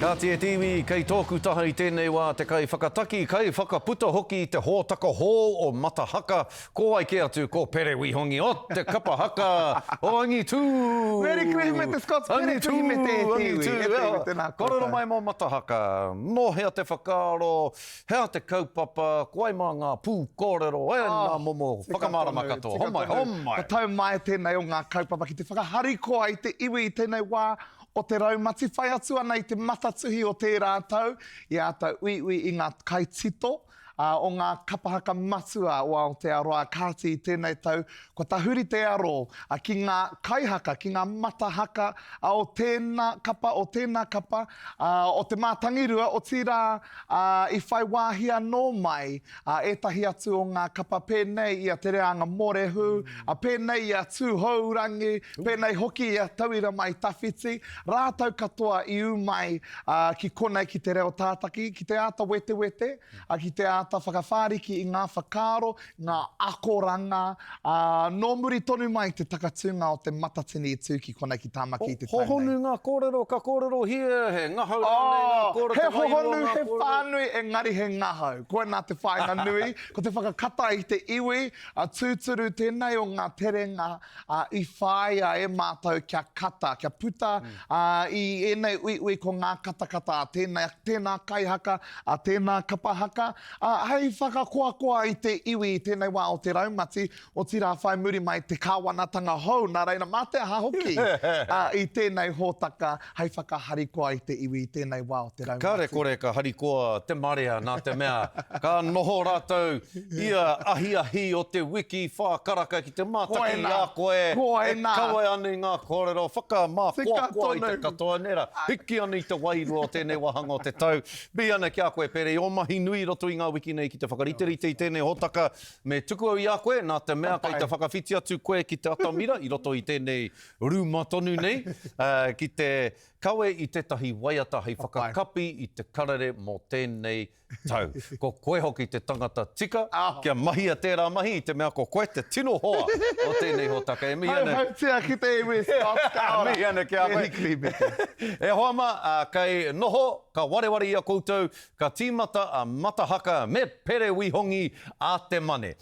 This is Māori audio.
Ka te tiwi, kei tōku taha i tēnei wā te kai whakataki, kai whakaputa hoki i te hōtaka hō o Matahaka. Ko ai ke atu, ko Pere Wihongi o te kapa haka o Angi Tū. Merry Christmas, te Scots. Angi Tū, Angi Tū. Korero mai mō Matahaka. No hea te whakaaro, hea te kaupapa, koai mā ngā pū kōrero, ngā momo whakamārama katoa. Homai, homai. Ka tau mai tēnei o ngā kaupapa ki te whakaharikoa i te iwi i tēnei wā o te raumati. Whai atu ana i te matatuhi o tē rātau, i ātau ui i ngā kaitito, o ngā kapahaka matua o Aotearoa Kāti i tēnei tau, ko tahuri te aro ki ngā kaihaka, ki ngā matahaka o tēnā kapa, o te mātangirua, o tira i whai wāhia nō mai, etahi atu o ngā kapa pēnei i a te reanga morehu, pēnei i a tūhourangi, pēnei hoki i a tauira mai tawhiti, rātau katoa i umai ki konei ki te reo tātaki, ki te āta wete wete, ki te āta whakawhāriki i ngā whakaaro, ngā akoranga, nō muri tonu mai te takatunga o te matatini i tūki konei ki tāmaki i te tainei. Hohonu ngā kōrero, ka kōrero hia, he ngahau ngā kōrero. He hohonu, he whānui, engari he ngahau. Koe nā te whainga nui, ko te whakakata i te iwi, tūturu tēnei o ngā terenga i whaia e mātou kia kata, kia puta, i enei ui ko ngā katakata, tēnā kaihaka, tēnā kapahaka, hei whakakoakoa i te iwi i tēnei wā o te raumati, o tira whai muri mai te kāwanatanga hou, nā reina mā te hahoki i tēnei hōtaka, hei whakaharikoa i te iwi i tēnei wā o te raumati. Kāre kore ka harikoa te marea nā te mea, ka noho rātou ia ahi o te wiki whākaraka ki te mātaki a koe, kawe anu ngā kōrero, whakamā koa i te katoa nera, hiki anu i te wairua o tēnei wahanga o te tau, bi ana ki a koe Pere, o mahi nui roto i ngā wiki nei ki te whakariterite i tēnei hōtaka me tuku au i a koe, nā te mea kai te whakawhiti atu koe ki te atamira i roto i tēnei rūma tonu nei, ki te kawe i tētahi waiata hei whakakapi i te karere mō tēnei tau. Ko koe hoki te tangata tika, kia mahia tērā mahi i te mea ko koe te tino hoa o tēnei hōtaka. E mihi ana... Hau tia ki te iwi, Scots, ka ora. Mihi ana kia koe. E hoama, kai noho, ka wareware i a koutou, ka tīmata a Matahaka me Pere Wihongi a te mane.